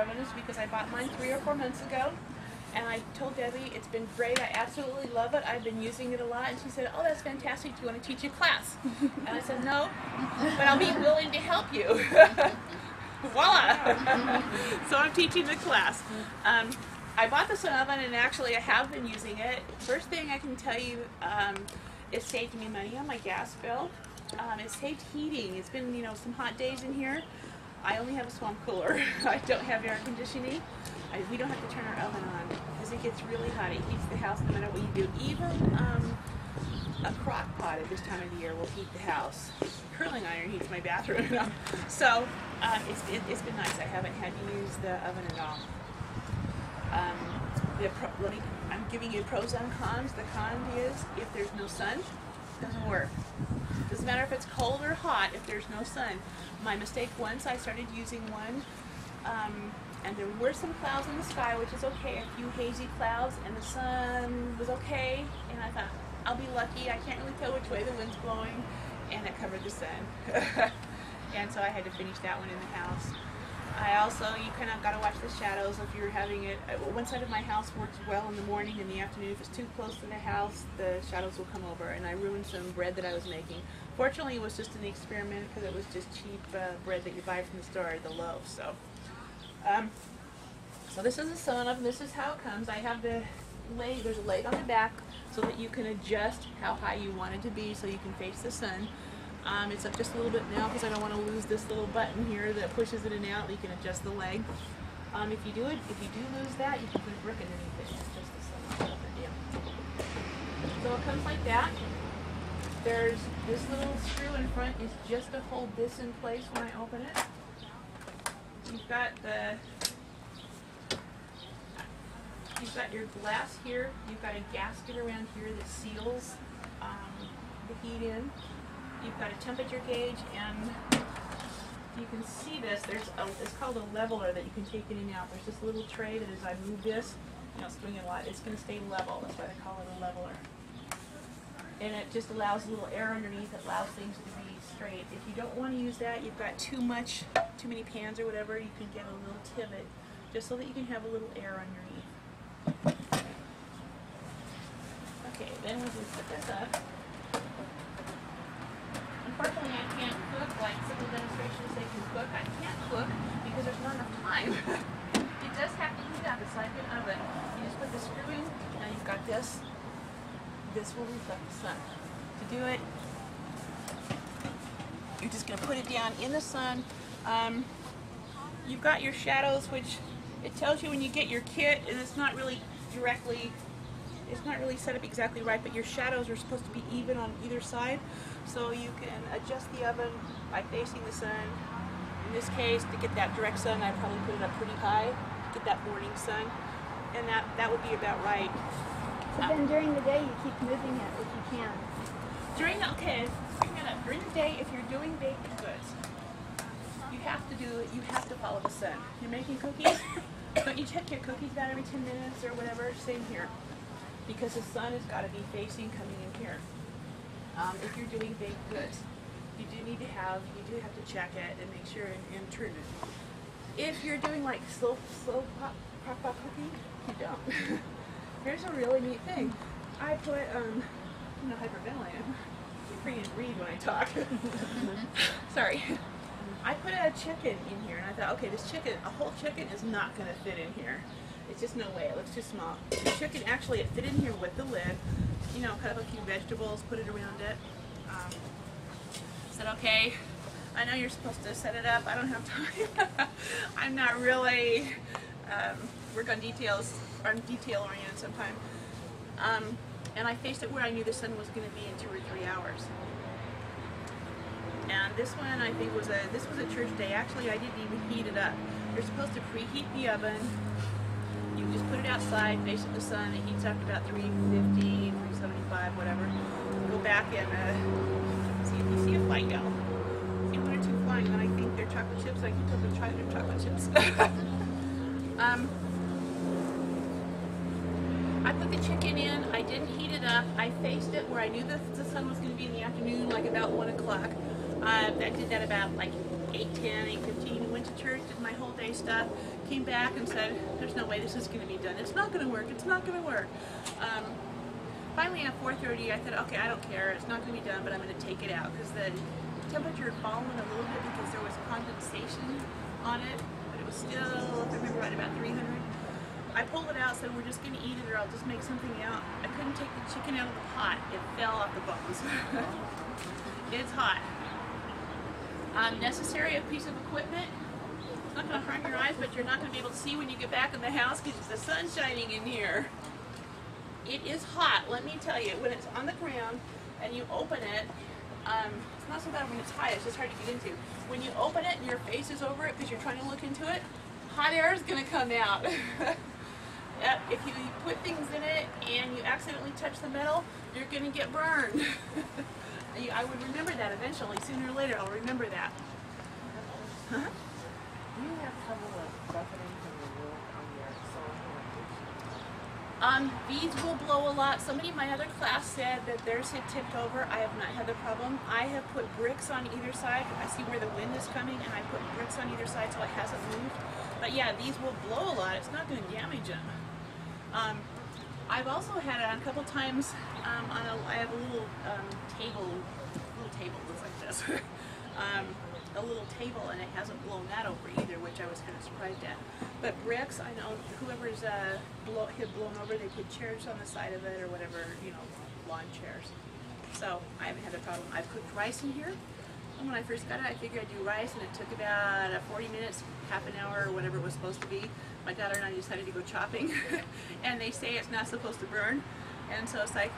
ovens because I bought mine 3 or 4 months ago. And I told Debbie, it's been great, I absolutely love it, I've been using it a lot. And she said, oh, that's fantastic, do you want to teach a class? And I said, no, but I'll be willing to help you. Voila! So I'm teaching the class. I bought the Sun oven and actually I have been using it. First thing I can tell you, it saved me money on my gas bill. It saved heating. It's been, some hot days in here. I only have a swamp cooler. I don't have air conditioning. We don't have to turn our oven on because it gets really hot. It heats the house no matter what you do. Even a crock pot at this time of the year will heat the house. Curling iron heats my bathroom. So it's been nice. I haven't had to use the oven at all. I'm giving you pros and cons. The con is if there's no sun, it doesn't work. Doesn't matter if it's cold or hot if there's no sun. My mistake once, I started using one and there were some clouds in the sky, which is okay, a few hazy clouds, and the sun was okay, and I thought, I'll be lucky, I can't really tell which way the wind's blowing, and it covered the sun. And so I had to finish that one in the house. You kind of got to watch the shadows if you're having it. One side of my house works well in the morning. In the afternoon, if it's too close to the house, the shadows will come over. And I ruined some bread that I was making. Fortunately, it was just an experiment because it was just cheap bread that you buy from the store, the loaf. So this is the Sun oven. This is how it comes. I have the leg. There's a leg on the back so that you can adjust how high you want it to be so you can face the sun. It's up just a little bit now because I don't want to lose this little button here that pushes it in and out. You can adjust the leg. If you do lose that, you can put a brick underneath it. It's just the Sun oven deal. So it comes like that. There's this little screw in front is just to hold this in place when I open it. You've got your glass here. You've got a gasket around here that seals the heat in. You've got a temperature gauge, and you can see this. It's called a leveler that you can take in and out. There's this little tray that as I move this, swing it a lot, it's going to stay level. That's why they call it a leveler. And it just allows a little air underneath. It allows things to be straight. If you don't want to use that, you've got too many pans or whatever, you can get a little tivet just so that you can have a little air underneath. Okay, then we'll just put this up. Unfortunately, I can't cook like simple demonstrations they can cook. I can't cook because there's not enough time. It does have to heat up. It's like an oven. You just put the screw in. Now you've got this. This will reflect the sun. To do it, you're just going to put it down in the sun. You've got your shadows, which it tells you when you get your kit, and it's not really set up exactly right, but your shadows are supposed to be even on either side. So you can adjust the oven by facing the sun. In this case, to get that direct sun, I'd probably put it up pretty high, get that morning sun, and that would be about right. So then during the day you keep moving it if you can. During the day, if you're doing baked goods, you have to follow the sun. You're making cookies, don't you check your cookies about every 10 minutes or whatever? Same here. Because the sun has got to be facing coming in here. If you're doing baked goods, you do have to check it and make sure and turn it. If you're doing like slow crock pot cookie, you don't. Here's a really neat thing. I put hyperventilating. I can't read when I talk. Sorry. I put a chicken in here, and I thought, okay, a whole chicken is not going to fit in here. It's just no way. It looks too small. The chicken actually, it fit in here with the lid. Cut up a few vegetables, put it around it. Said, okay, I know you're supposed to set it up. I don't have time. I'm not really work on details. I'm detail oriented sometimes. And I faced it where I knew the sun was going to be in 2 or 3 hours. And this one I think was a church day. Actually, I didn't even heat it up. You're supposed to preheat the oven. You just put it outside, face the sun. It heats up to about 350, 375, whatever. Go back and see if you see a flight go. See 1 or 2 flying, then I think they're chocolate chips. I keep them trying their chocolate chips. I put the chicken in. I didn't heat it up. I faced it where I knew the sun was going to be in the afternoon, like about 1 o'clock. I did that about like 8:10, 8:15, went to church, did my whole day stuff, came back and said, there's no way this is going to be done. It's not going to work. It's not going to work. Finally at 4:30, I said, okay, I don't care. It's not going to be done, but I'm going to take it out because the temperature had fallen a little bit because there was condensation on it, but it was still, if I remember right, about 300. I pulled it out, said we're just going to eat it or I'll just make something out. I couldn't take the chicken out of the pot. It fell off the bones. It's hot. Necessary, a piece of equipment. It's not going to harm your eyes, but you're not going to be able to see when you get back in the house because the sun's shining in here. It is hot, let me tell you. When it's on the ground and you open it, it's not so bad when it's high, it's just hard to get into. When you open it and your face is over it because you're trying to look into it, hot air is going to come out. If you put things in it and you accidentally touch the metal, you're going to get burned. I would remember that eventually. Sooner or later, I'll remember that. Huh? Do you have trouble with buffeting from the wood on your saw? These will blow a lot. Somebody in my other class said that theirs had tipped over. I have not had the problem. I have put bricks on either side. I see where the wind is coming and I put bricks on either side so it hasn't moved. But yeah, these will blow a lot. It's not going to damage them. I've also had it on a couple times. I have a little table looks like this. A little table, and it hasn't blown that over either, which I was kind of surprised at. But bricks, I know whoever's had blown over, they put chairs on the side of it or whatever, you know, lawn chairs. So I haven't had a problem. I've cooked rice in here. And when I first got it, I figured I'd do rice, and it took about 40 minutes, half an hour, or whatever it was supposed to be. My daughter and I decided to go chopping, and they say it's not supposed to burn, and so it's like,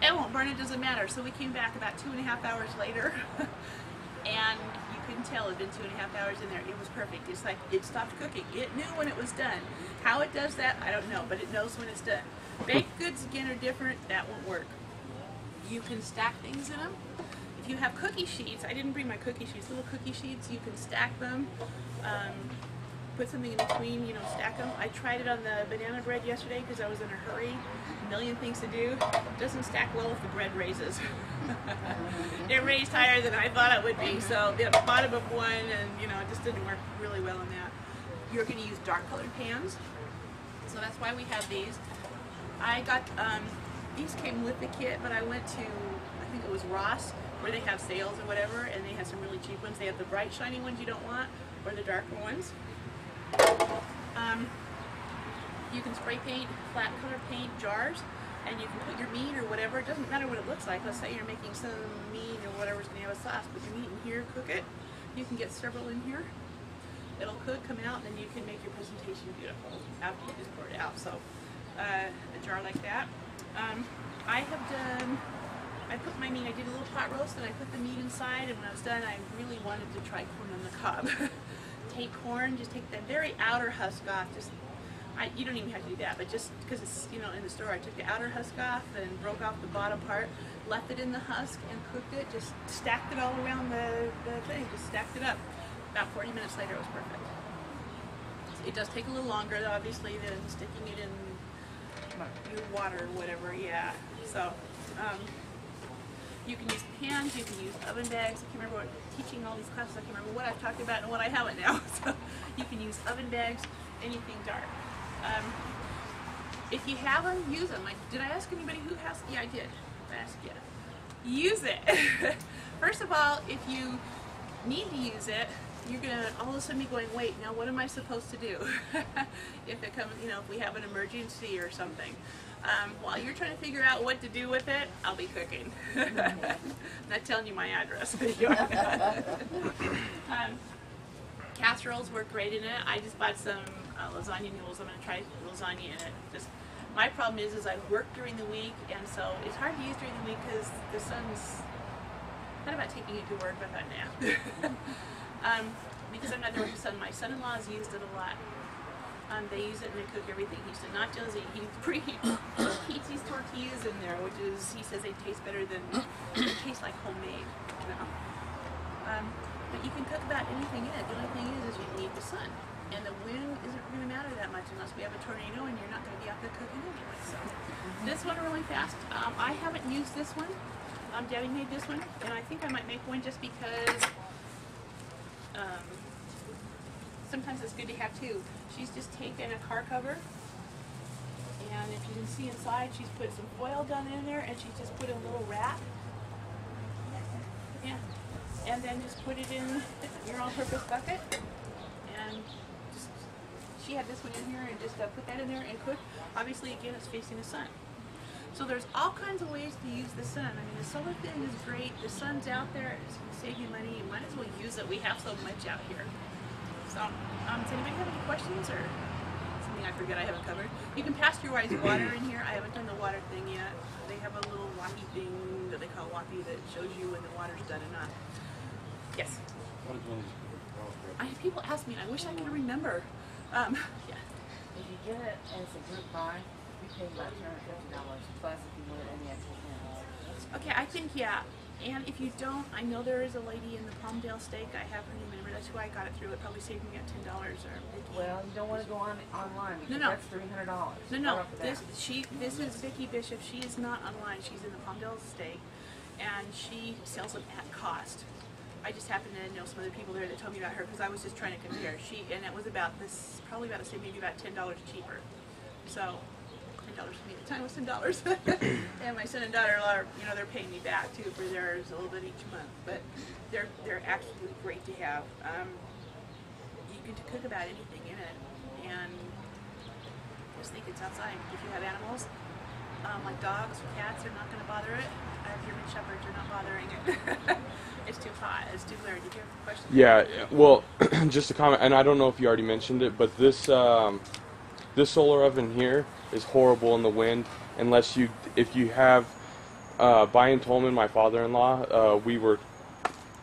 it won't burn, it doesn't matter. So we came back about 2.5 hours later, and you couldn't tell it had been 2.5 hours in there. It was perfect. It's like it stopped cooking. It knew when it was done. How it does that, I don't know, but it knows when it's done. Baked goods, again, are different. That won't work. You can stack things in them. If you have cookie sheets, I didn't bring my cookie sheets, little cookie sheets, you can stack them. Put something in between, you know, stack them. I tried it on the banana bread yesterday because I was in a hurry, a million things to do. It doesn't stack well if the bread raises. It raised higher than I thought it would be, so the bottom of one, and you know, it just didn't work really well in that. You're going to use dark colored pans, so that's why we have these. I got, these came with the kit, but I went to, I think it was Ross, where they have sales or whatever, and they have some really cheap ones. They have the bright shiny ones you don't want, or the darker ones. You can spray paint, flat color paint jars, and you can put your meat or whatever. It doesn't matter what it looks like. Let's say you're making some meat or whatever's going to have a sauce. Put your meat in here, cook it. You can get several in here. It'll cook, come out, and then you can make your presentation beautiful after you just pour it out. So a jar like that. I put my meat, I did a little pot roast, and I put the meat inside, and when I was done, I really wanted to try corn on the cob. Take corn, just take the very outer husk off. You don't even have to do that, but just because it's, you know, in the store, I took the outer husk off and broke off the bottom part, left it in the husk and cooked it, just stacked it all around the thing, just stacked it up. About 40 minutes later, it was perfect. It does take a little longer, obviously, than sticking it in your water or whatever, yeah. So, you can use pans, you can use oven bags. I can't remember teaching all these classes, I can't remember what I've talked about and what I haven't now. So you can use oven bags, anything dark. If you have them, use them. Did I ask anybody who has? Yeah, I did. I asked you. Use it. First of all, if you need to use it, you're gonna all of a sudden be going, wait, now what am I supposed to do? If it comes, you know, if we have an emergency or something. While you're trying to figure out what to do with it, I'll be cooking. Not telling you my address. Casseroles work great in it. I just bought some lasagna noodles. I'm going to try lasagna in it. My problem is I work during the week, and so it's hard to use during the week because the son's kind of about taking it to work, but not now. Because I'm not there with the son. My son-in-law's used it a lot. They use it and they cook everything. He said nachos. He heats these tortillas in there, which is, he says they taste better than, they taste like homemade, you know. But you can cook about anything in it. The only thing is you need the sun. And the wind isn't going to matter that much unless we have a tornado and you're not going to be out there cooking anyway. So this one really fast. I haven't used this one. Debbie made this one, and I think I might make one just because Sometimes it's good to have two. She's just taken a car cover, and if you can see inside, she's put some foil down in there, and she's just put a little wrap. Yeah. And then just put it in your all-purpose bucket, and just, she had this one in here, and just put that in there and cook. Obviously, again, it's facing the sun. So there's all kinds of ways to use the sun. I mean, the solar thing is great. The sun's out there. It's going to save you money. You might as well use it. We have so much out here. So, does anybody have any questions or something I forget I haven't covered? You can pasteurize water in here. I haven't done the water thing yet. They have a little wappy thing that they call wappy that shows you when the water's done or not. Yes? People ask me, I wish I could remember. Yeah. If you get it as a group buy, you pay about $250 plus if you want any extra $10. Okay, I think, yeah. And if you don't, I know there is a lady in the Palmdale steak. I have her name. Remember, that's who I got it through. It probably saved me at $10 or $15. Well, you don't want to go online because No. that's $300. No. This is Vicki Bishop. She is not online. She's in the Palmdale steak, and she sells them at cost. I just happen to know some other people there that told me about her because I was just trying to compare. And it was about this, probably about the same, maybe about $10 cheaper. So. $10 for me at the time was $10. And my son and daughter are, they're paying me back too for theirs a little bit each month. But they're actually great to have. You can cook about anything in it, and just think it's outside. If you have animals, like dogs or cats, they're not going to bother it. German shepherds are not bothering it. It's too hot. It's too glary. Did you have a question? Yeah. Well, just a comment, and I don't know if you already mentioned it, but this solar oven here is horrible in the wind unless if you have Brian Tolman, my father-in-law, we were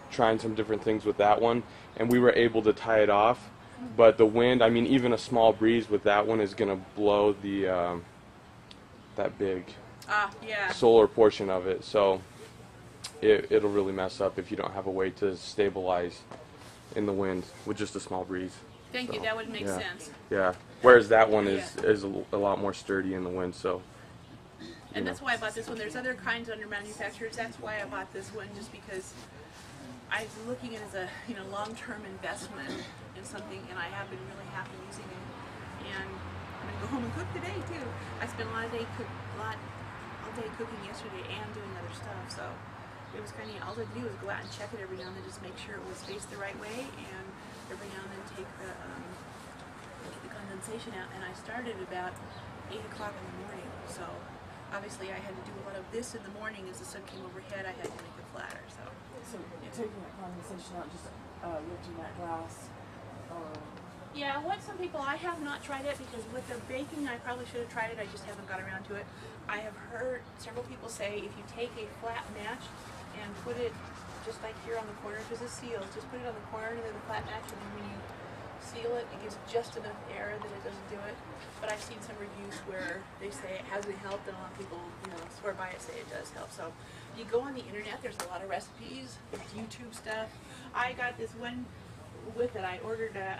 trying some different things with that one, and we were able to tie it off, but the wind, I mean, even a small breeze with that one is going to blow the that big solar portion of it, so it'll really mess up if you don't have a way to stabilize in the wind with just a small breeze. Thank you. That would make sense. Yeah. Whereas that one is a lot more sturdy in the wind. So. And that's why I bought this one. There's other kinds under manufacturers. That's why I bought this one, just because I was looking at it as a long-term investment in something, and I have been really happy using it. And I'm gonna go home and cook today too. I spent all day cooking yesterday and doing other stuff. So it was kind of all I do is go out and check it every now and then, just make sure it was faced the right way, and every now and then take the condensation out. And I started about 8 o'clock in the morning, so obviously I had to do a lot of this in the morning. As the sun came overhead, I had to make it flatter. So you're taking that condensation out, just lifting that glass, or... Yeah, some people, I have not tried it because with the baking I probably should have tried it, I just haven't got around to it. I have heard several people say if you take a flat match and put it just like here on the corner, because it seals, just put it on the corner and then the flat match, and then when you seal it, it gives just enough air that it doesn't do it. But I've seen some reviews where they say it hasn't helped, and a lot of people, swear by it, say it does help. So you go on the internet, there's a lot of recipes, there's YouTube stuff. I got this one with it. I ordered a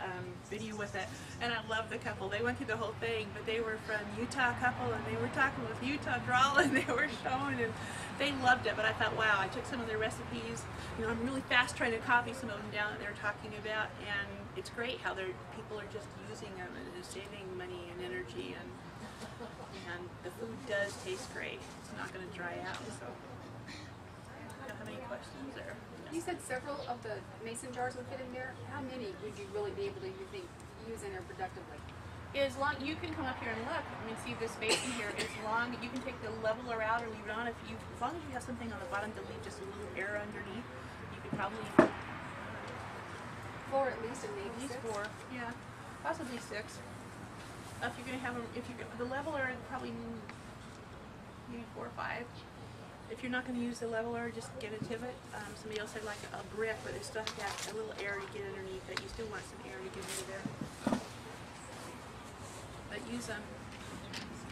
video with it, and I love the couple. They went through the whole thing, but they were from Utah couple, and they were talking with Utah drawl, and they were showing, and they loved it. But I thought, wow, I took some of their recipes. I'm really fast trying to copy some of them down that they're talking about, and it's great how people are just using them and saving money and energy, and the food does taste great. It's not going to dry out. So, I don't have any questions there. You said several of the mason jars would fit in there. How many would you really be able to, you think, use in there productively? As long you can come up here and look. I mean, see this space in here. As long you can take the leveler out or leave it on. As long as you have something on the bottom to leave just a little air underneath, you could probably 4 at least, and maybe at least 6? 4. Yeah, possibly 6. If you're gonna have them, the leveler, probably maybe 4 or 5. If you're not going to use the leveler, just get a Tivot. Somebody else said like a brick, but it still has to have a little air to get underneath it. You still want some air to get into there. But use them.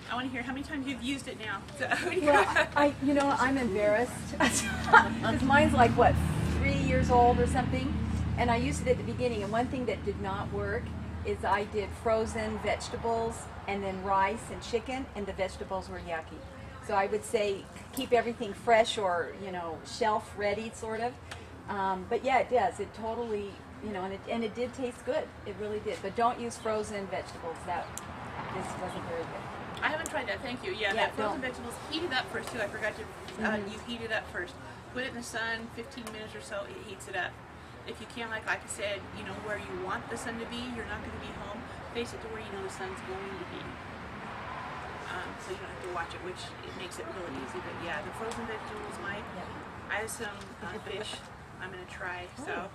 I want to hear how many times you've used it now. Well, I'm embarrassed because mine's like, what, 3 years old or something? And I used it at the beginning, and one thing that did not work is I did frozen vegetables and then rice and chicken, and the vegetables were yucky. So I would say keep everything fresh or, shelf ready, sort of. But yeah, it does. It totally you know, and it did taste good. It really did. But don't use frozen vegetables. This wasn't very good. I haven't tried that. Thank you. Yeah, Yeah, that frozen don't. vegetables, heat it up first too. I forgot to. You heat it up first. Put it in the sun, 15 minutes or so. It heats it up. If you can, like I said, you know where you want the sun to be. You're not going to be home. Face it to where you know the sun's going to be. So you don't have to watch it, which it makes it really easy. But yeah, the frozen vegetables, Mike. I have some fish I'm going to try. So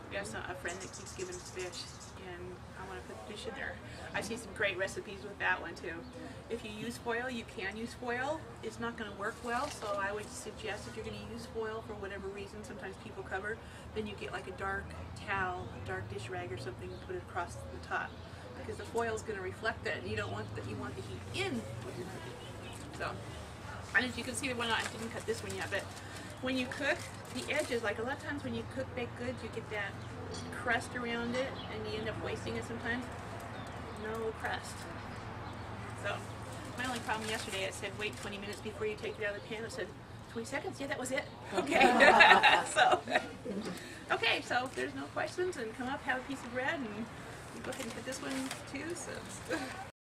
we have a friend that keeps giving us fish, and I want to put fish in there. I've seen some great recipes with that one too. If you use foil, you can use foil. It's not going to work well, so I would suggest if you're going to use foil for whatever reason, sometimes people cover, then you get like a dark towel, a dark dish rag or something, and put it across the top. Because the foil is going to reflect that, and you don't want that. You want the heat in what you're cooking. So, and as you can see, the one I didn't cut this one yet, but when you cook, the edges, like a lot of times when you cook baked goods, you get that crust around it, and you end up wasting it sometimes. No crust. So, my only problem yesterday, it said wait 20 minutes before you take it out of the pan. It said 20 seconds. Yeah, that was it. Okay. Okay. So if there's no questions, then come up, have a piece of bread, and go ahead and put this one too. So.